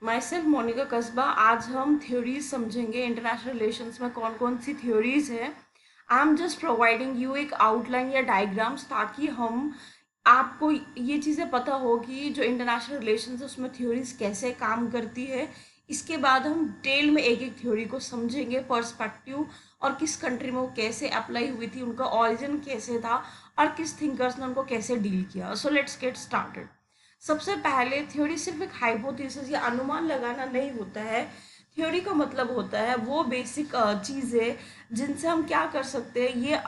My self Monika कस्बा। आज हम थ्योरीज समझेंगे इंटरनेशनल रिलेशंस में कौन कौन सी थ्योरीज है। I am just providing you एक आउटलाइन या डायग्राम्स ताकि हम आपको ये चीज़ें पता हो कि जो इंटरनेशनल रिलेशंस है उसमें थ्योरीज कैसे काम करती है। इसके बाद हम डिटेल में एक एक थ्योरी को समझेंगे, पर्सपेक्टिव और किस कंट्री में वो कैसे अप्लाई हुई थी, उनका ओरिजिन कैसे था और किस थिंकर्स ने उनको कैसे डील किया। So let's get started. सबसे पहले थ्योरी सिर्फ एक हाइपोथेसिस या अनुमान लगाना नहीं होता है। थ्योरी का मतलब होता है वो बेसिक चीज़ें जिनसे हम क्या कर सकते हैं, ये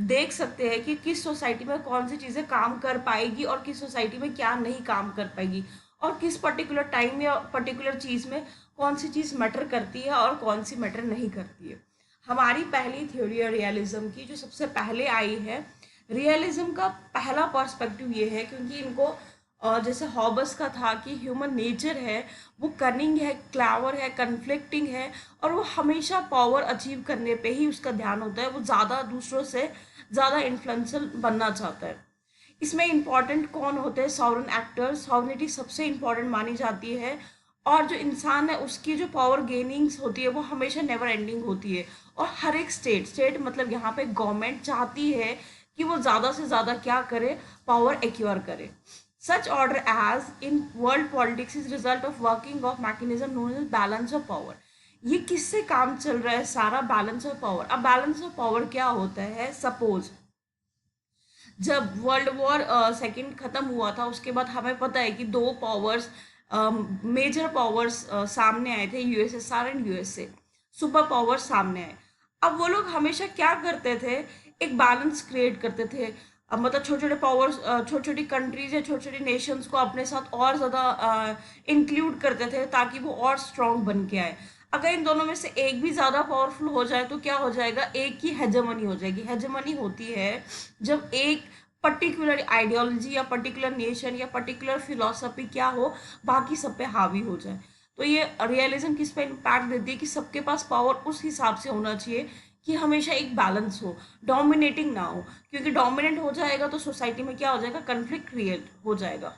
देख सकते हैं कि किस सोसाइटी में कौन सी चीज़ें काम कर पाएगी और किस सोसाइटी में क्या नहीं काम कर पाएगी, और किस पर्टिकुलर टाइम या पर्टिकुलर चीज़ में कौन सी चीज़ मैटर करती है और कौन सी मैटर नहीं करती है। हमारी पहली थ्योरी है रियलिज्म की, जो सबसे पहले आई है। रियलिज्म का पहला पर्सपेक्टिव ये है क्योंकि इनको जैसे हॉबस का था कि ह्यूमन नेचर है वो कनिंग है, क्लेवर है, कन्फ्लिक्टिंग है, और वो हमेशा पावर अचीव करने पे ही उसका ध्यान होता है। वो ज़्यादा दूसरों से ज़्यादा इन्फ्लुएंशियल बनना चाहता है। इसमें इम्पॉर्टेंट कौन होते हैं? Sovereign actor. सॉवरनिटी सबसे इम्पॉर्टेंट मानी जाती है, और जो इंसान है उसकी जो पावर गेनिंग्स होती है वो हमेशा नेवर एंडिंग होती है। और हर एक स्टेट मतलब यहाँ पे गवर्नमेंट चाहती है कि वो ज़्यादा से ज़्यादा क्या करे, पावर एक्योर करे। Such order as in world politics is result of working of mechanism known as balance of power। ये किससे काम चल रहा है सारा? Balance of power. अब बैलेंस ऑफ पावर क्या होता है? सपोज जब वर्ल्ड वॉर सेकंड खत्म हुआ था उसके बाद हमें पता है कि दो पावर्स, मेजर पावर्स सामने आए थे, USSR and USA. Super powers सामने आए। अब वो लोग हमेशा क्या करते थे? एक बैलेंस क्रिएट करते थे। मतलब छोटे छोटे पावर्स, छोटी छोटी कंट्रीज या छोटे छोटे नेशंस को अपने साथ और ज़्यादा इंक्लूड करते थे ताकि वो और स्ट्रांग बन के आए। अगर इन दोनों में से एक भी ज़्यादा पावरफुल हो जाए तो क्या हो जाएगा? एक की हेजेमनी हो जाएगी। हेजेमनी होती है जब एक पर्टिकुलर आइडियोलॉजी या पर्टिकुलर नेशन या पर्टिकुलर फिलोसफी क्या हो, बाकी सब पे हावी हो जाए। तो ये रियलिज्म किस पे इम्पैक्ट देती है कि सबके पास पावर उस हिसाब से होना चाहिए कि हमेशा एक बैलेंस हो, डोमिनेटिंग ना हो। क्योंकि डोमिनेट हो जाएगा तो सोसाइटी में क्या हो जाएगा? कन्फ्लिक्ट क्रिएट हो जाएगा।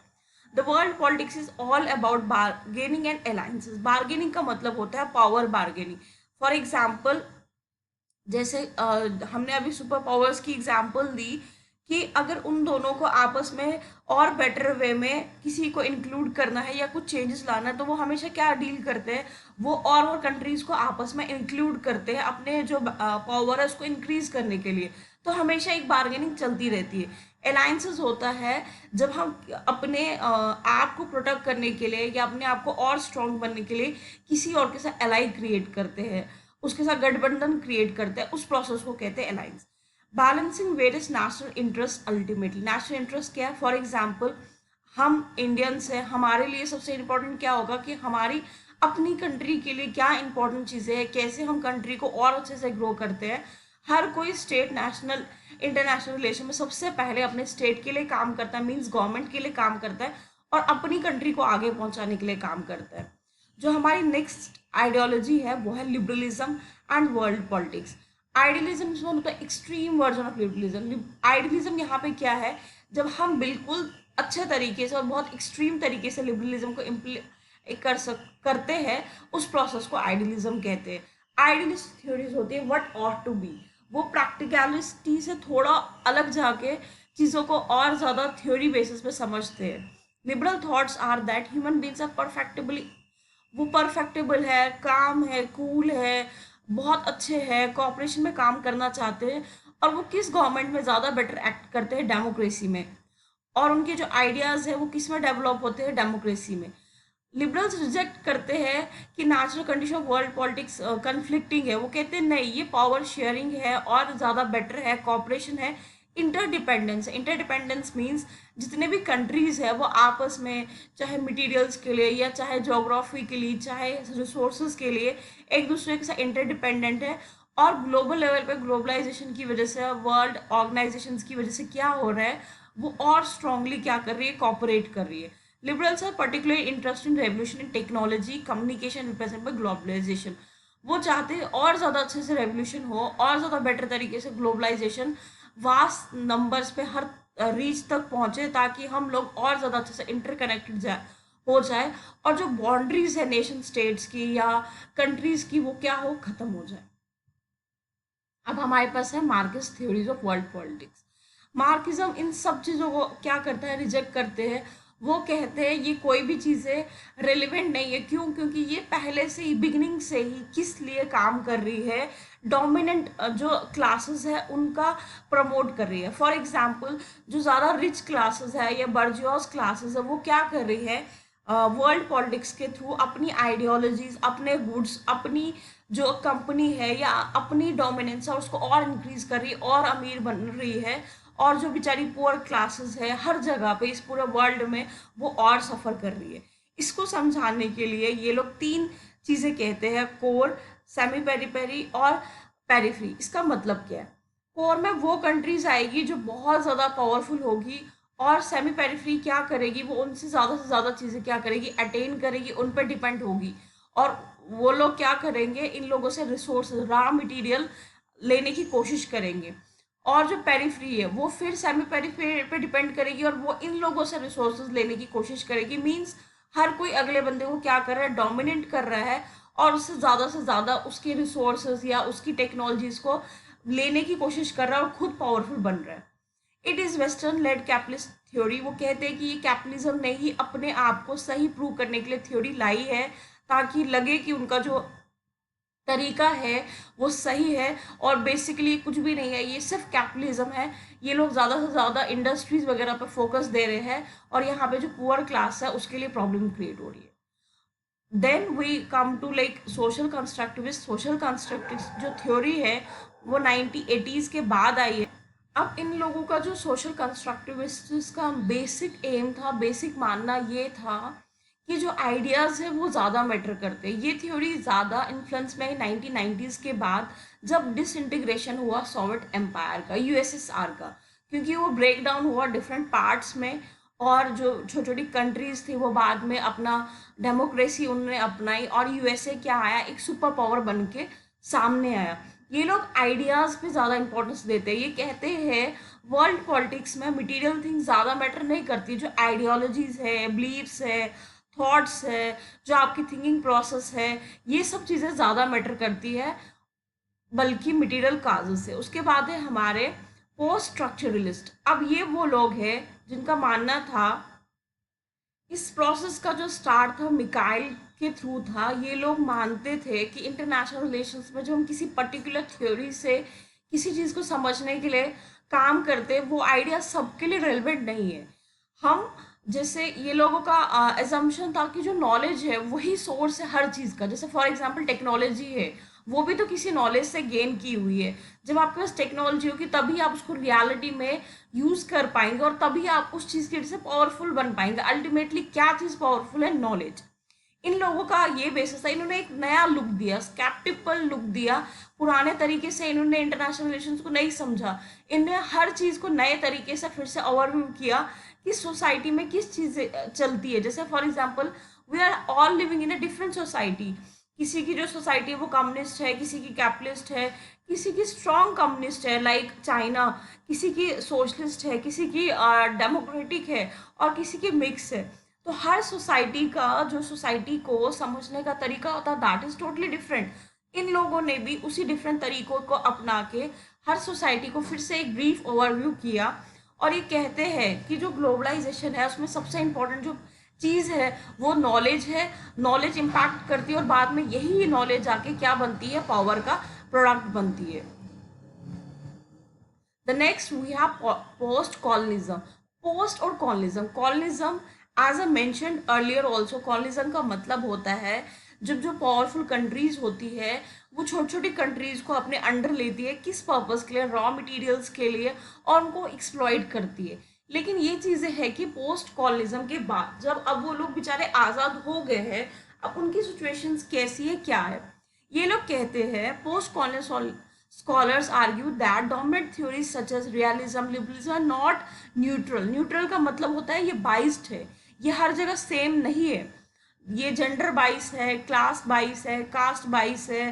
The world politics is all about bargaining and alliances. Bargaining का मतलब होता है पावर बार्गेनिंग। फॉर एग्जाम्पल, जैसे हमने अभी सुपर पावर्स की एग्जांपल दी कि अगर उन दोनों को आपस में और बेटर वे में किसी को इंक्लूड करना है या कुछ चेंजेस लाना है तो वो हमेशा क्या डील करते हैं? वो और कंट्रीज को आपस में इंक्लूड करते हैं अपने जो पावर है उसको इंक्रीज करने के लिए। तो हमेशा एक बार्गेनिंग चलती रहती है। अलायंसेस होता है जब हम अपने आप को प्रोटेक्ट करने के लिए या अपने आप को और स्ट्रांग बनने के लिए किसी और के साथ एलाई क्रिएट करते हैं, उसके साथ गठबंधन क्रिएट करते हैं, उस प्रोसेस को कहते हैं alliance. Balancing various national interest. Ultimately national interest क्या है? फॉर एग्जाम्पल, हम इंडियंस हैं, हमारे लिए सबसे इम्पोर्टेंट क्या होगा कि हमारी अपनी कंट्री के लिए क्या इंपॉर्टेंट चीज़ें हैं, कैसे हम कंट्री को और अच्छे से ग्रो करते हैं। हर कोई स्टेट नेशनल इंटरनेशनल रिलेशन में सबसे पहले अपने स्टेट के लिए काम करता है, मीन्स गवर्नमेंट के लिए काम करता है, और अपनी कंट्री को आगे पहुंचाने के लिए काम करता है। जो हमारी नेक्स्ट आइडियोलॉजी है वो है liberalism and world politics. Idealism होता है extreme version of liberalism. Idealism यहाँ पे क्या है? जब हम बिल्कुल अच्छे तरीके से और बहुत एक्सट्रीम तरीके से लिबरलिज्म को करते हैं, उस प्रोसेस को आइडियलिज्म कहते हैं। आइडियलिस्ट थ्योरीज होती है व्हाट ऑट टू बी। वो प्रैक्टिकलिटी से थोड़ा अलग जाके चीज़ों को और ज़्यादा थ्योरी बेसिस पे समझते हैं। Liberal thoughts are that human beings are perfectibly, वो परफेक्टेबल है, काम है, कूल है, बहुत अच्छे हैं, कॉपरेशन में काम करना चाहते हैं, और वो किस गवर्नमेंट में ज़्यादा बेटर एक्ट करते हैं? डेमोक्रेसी में। और उनके जो आइडियाज़ है वो किस में डेवलप होते हैं? डेमोक्रेसी में। लिबरल्स रिजेक्ट करते हैं कि natural condition of world politics conflicting है। वो कहते हैं नहीं, ये पावर शेयरिंग है और ज़्यादा बेटर है, कॉपरेशन है, इंटरडिपेंडेंस है। इंटरडिपेंडेंस मीन्स जितने भी कंट्रीज है वो आपस में, चाहे मटेरियल्स के लिए या चाहे जोग्राफी के लिए, चाहे रिसोर्सेज के लिए, एक दूसरे के साथ इंटरडिपेंडेंट है। और ग्लोबल लेवल पे ग्लोबलाइजेशन की वजह से, वर्ल्ड ऑर्गेनाइजेशंस की वजह से क्या हो रहा है? वो और स्ट्रांगली क्या कर रही है? कॉपरेट कर रही है। Liberals are particularly interested in revolution in technology, communication represent by globalisation. वो चाहते हैं और ज़्यादा अच्छे से रेवोल्यूशन हो, और ज़्यादा बेटर तरीके से ग्लोबलाइजेशन वास्ट नंबर्स पे हर रीच तक पहुँचे ताकि हम लोग और ज़्यादा अच्छे से इंटरकनेक्टेड हो जाए, और जो बाउंड्रीज है नेशन स्टेट्स की या कंट्रीज की वो क्या हो, खत्म हो जाए। अब हमारे पास है Marx theories of world politics. Marxism इन सब चीज़ों को क्या करता है, रिजेक्ट करते हैं। वो कहते हैं ये कोई भी चीज़ें रेलिवेंट नहीं है। क्यों? क्योंकि ये पहले से ही, बिगिनिंग से ही किस लिए काम कर रही है, डोमिनेंट जो क्लासेस है उनका प्रमोट कर रही है। फॉर एग्जाम्पल जो ज़्यादा रिच क्लासेस है या बर्जुआस क्लासेस है वो क्या कर रही है, वर्ल्ड पॉलिटिक्स के थ्रू अपनी आइडियोलॉजीज, अपने गुड्स, अपनी जो कंपनी है या अपनी डोमिनेंस है उसको और इंक्रीज कर रही है और अमीर बन रही है। और जो बेचारी पुअर क्लासेस है हर जगह पे इस पूरे वर्ल्ड में वो और सफ़र कर रही है। इसको समझाने के लिए ये लोग तीन चीज़ें कहते हैं, कोर, सेमी पेरीपेरी और पेरीफ्री। इसका मतलब क्या है? कोर में वो कंट्रीज आएगी जो बहुत ज़्यादा पावरफुल होगी, और सेमी पेरीफ्री क्या करेगी, वो उनसे से ज़्यादा चीज़ें क्या करेगी, अटेन करेगी, उन पर डिपेंड होगी। और वो लोग क्या करेंगे, इन लोगों से रिसोर्स, रॉ मटेरियल लेने की कोशिश करेंगे। और जो पेरीफ्री है वो फिर सेमी पेरीफ्री पे डिपेंड करेगी और वो इन लोगों से रिसोर्सेज लेने की कोशिश करेगी। मींस हर कोई अगले बंदे को क्या कर रहा है, डोमिनेट कर रहा है, और उससे ज़्यादा उसके रिसोर्सेज या उसकी टेक्नोलॉजीज को लेने की कोशिश कर रहा है और खुद पावरफुल बन रहा है। It is western led capitalist theory. वो कहते हैं कि ये कैपिटलिज्म ने ही अपने आप को सही प्रूव करने के लिए थ्योरी लाई है, ताकि लगे कि उनका जो तरीका है वो सही है, और बेसिकली कुछ भी नहीं है, ये सिर्फ कैपिटलिज्म है। ये लोग ज़्यादा से ज़्यादा इंडस्ट्रीज वगैरह पर फोकस दे रहे हैं, और यहाँ पे जो पुअर क्लास है उसके लिए प्रॉब्लम क्रिएट हो रही है। Then we come to like social constructivist. Social constructivist जो थ्योरी है वो 1980s के बाद आई है। अब इन लोगों का जो सोशल कंस्ट्रक्टिविस्ट का बेसिक एम था, बेसिक मानना ये था कि जो आइडियाज़ है वो ज़्यादा मैटर करते हैं। ये थ्योरी ज़्यादा इन्फ्लुएंस में 1990s के बाद, जब डिसइंटीग्रेशन हुआ सोवियत एम्पायर का, यूएसएसआर का, क्योंकि वो ब्रेक डाउन हुआ डिफरेंट पार्ट्स में, और जो छोटी छोटी कंट्रीज थी वो बाद में अपना डेमोक्रेसी उन्होंने अपनाई, और यूएसए क्या आया, एक सुपर पावर बन के सामने आया। ये लोग आइडियाज़ पे ज़्यादा इंपॉर्टेंस देते हैं। ये कहते हैं वर्ल्ड पॉलिटिक्स में मटेरियल थिंग्स ज़्यादा मैटर नहीं करती, जो आइडियोलॉजीज है, बिलीव्स है, थॉट्स है, जो आपकी थिंकिंग प्रोसेस है, ये सब चीज़ें ज़्यादा मैटर करती है बल्कि मटेरियल काजेस से। उसके बाद है हमारे पोस्ट स्ट्रक्चरलिस्ट। अब ये वो लोग हैं जिनका मानना था, इस प्रोसेस का जो स्टार्ट था मिकाइल के थ्रू था। ये लोग मानते थे कि इंटरनेशनल रिलेशंस में जो हम किसी पर्टिकुलर थ्योरी से किसी चीज़ को समझने के लिए काम करते, वो आइडिया सबके लिए रेलिवेंट नहीं है। हम जैसे ये लोगों का एजम्पशन था कि जो नॉलेज है वही सोर्स है हर चीज़ का। जैसे फॉर एग्जांपल टेक्नोलॉजी है, वो भी तो किसी नॉलेज से गेन की हुई है। जब आपके पास टेक्नोलॉजी होगी तभी आप उसको रियलिटी में यूज़ कर पाएंगे, और तभी आप उस चीज़ की वजह से पावरफुल बन पाएंगे। अल्टीमेटली क्या चीज़ पावरफुल है? नॉलेज। इन लोगों का ये बेसिस था। इन्होंने एक नया लुक दिया, स्केप्टिकल लुक दिया। पुराने तरीके से इन्होंने इंटरनेशनल रिलेशंस को नहीं समझा। इन्होंने हर चीज़ को नए तरीके से फिर से ओवरव्यू किया कि सोसाइटी में किस चीज़ चलती है। जैसे for example we are all living in a different society. किसी की जो सोसाइटी है वो कम्युनिस्ट है, किसी की कैपिटलिस्ट है, किसी की स्ट्रॉन्ग कम्युनिस्ट है लाइक चाइना, किसी की सोशलिस्ट है, किसी की डेमोक्रेटिक है, और किसी की मिक्स है। तो हर सोसाइटी का जो सोसाइटी को समझने का तरीका होता है दैट इज टोटली डिफरेंट। इन लोगों ने भी उसी डिफरेंट तरीकों को अपना के हर सोसाइटी को फिर से एक ब्रीफ ओवरव्यू किया। और ये कहते हैं कि जो ग्लोबलाइजेशन है उसमें सबसे इम्पोर्टेंट जो चीज़ है वो नॉलेज है। नॉलेज इम्पैक्ट करती है, और बाद में यही नॉलेज आके क्या बनती है, पावर का प्रोडक्ट बनती है। The next we have post colonialism. Post और colonialism, colonialism as a mentioned earlier also, colonialism का मतलब होता है जब जो पावरफुल कंट्रीज होती है वो छोटी छोटी कंट्रीज को अपने अंडर लेती है, किस पर्पस के लिए, रॉ मटेरियल्स के लिए, और उनको एक्सप्लॉइट करती है। लेकिन ये चीज़ें हैं कि पोस्ट कॉलोनिज्म के बाद जब अब वो लोग बेचारे आज़ाद हो गए हैं, अब उनकी सिचुएशंस कैसी है, क्या है। ये लोग कहते हैं post colonial scholars argue that dominant theories such as realism, liberalism are not neutral। Neutral का मतलब होता है ये बाइस्ड है, ये हर जगह सेम नहीं है। ये जेंडर बाइस है, क्लास बाइस है, कास्ट बाइस है,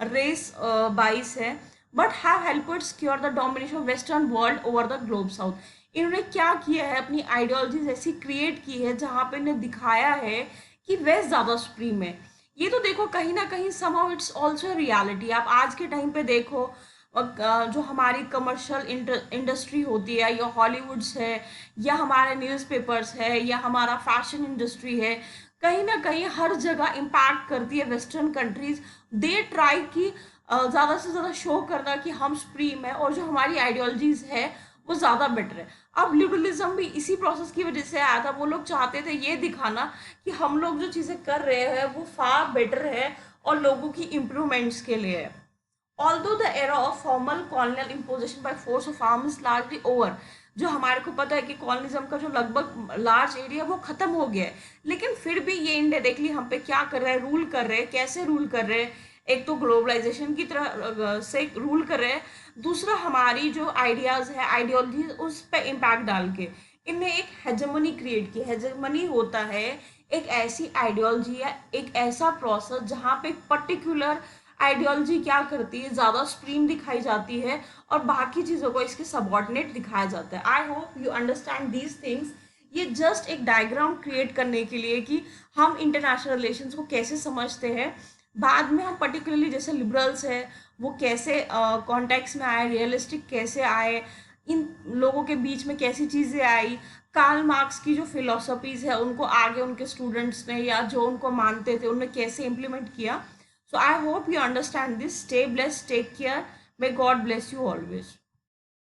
रेस बाइस है, but have helped secure the domination of western world over the globe south. इन्होंने क्या किया है, अपनी आइडियोलॉजीज ऐसी क्रिएट की है जहाँ पे इन्हें दिखाया है कि वे ज़्यादा सुप्रीम है। ये तो देखो कहीं ना कहीं समहाउ इट्स ऑल्सो रियलिटी। आप आज के टाइम पे देखो जो हमारी कमर्शियल इंडस्ट्री होती है, या हॉलीवुड्स है, या हमारे न्यूज़पेपर्स है, या हमारा फैशन इंडस्ट्री है, कहीं ना कहीं हर जगह इम्पैक्ट करती है वेस्टर्न कंट्रीज। दे ट्राई की ज़्यादा से ज़्यादा शो करना कि हम सुप्रीम है और जो हमारी आइडियोलॉजीज है वो ज़्यादा बेटर है। अब लिबरलिज्म भी इसी प्रोसेस की वजह से आया था। वो लोग चाहते थे ये दिखाना कि हम लोग जो चीज़ें कर रहे हैं वो फार बेटर है और लोगों की इम्प्रूवमेंट्स के लिए है। Although the era of formal colonial imposition by force of arms is largely over, जो हमारे को पता है कि कॉलोनिज्म का जो लगभग लार्ज एरिया वो खत्म हो गया है, लेकिन फिर भी ये इनडायरेक्टली हम पे क्या कर रहा है, रूल कर रहे हैं। कैसे रूल कर रहे हैं? एक तो ग्लोबलाइजेशन की तरह से रूल कर रहे हैं, दूसरा हमारी जो आइडियाज है, आइडियोलॉजी, उस पर इम्पैक्ट डाल के इनने एक हेजेमनी क्रिएट की। हेजेमनी होता है एक ऐसी आइडियोलॉजी या एक ऐसा प्रोसेस जहाँ पे पर्टिकुलर आइडियोलॉजी क्या करती है, ज़्यादा सुप्रीम दिखाई जाती है और बाकी चीज़ों को इसके सबॉर्डिनेट दिखाया जाता है। I hope you understand these things. ये जस्ट एक डायग्राम क्रिएट करने के लिए कि हम इंटरनेशनल रिलेशंस को कैसे समझते हैं। बाद में हम पर्टिकुलरली जैसे लिबरल्स है वो कैसे कॉन्टेक्स्ट में आए, रियलिस्टिक कैसे आए, इन लोगों के बीच में कैसी चीज़ें आई, कार्ल मार्क्स की जो फिलोसफीज है उनको आगे उनके स्टूडेंट्स ने या जो उनको मानते थे उन्होंने कैसे इम्प्लीमेंट किया। So I hope you understand this. Stay blessed, take care. May God bless you always.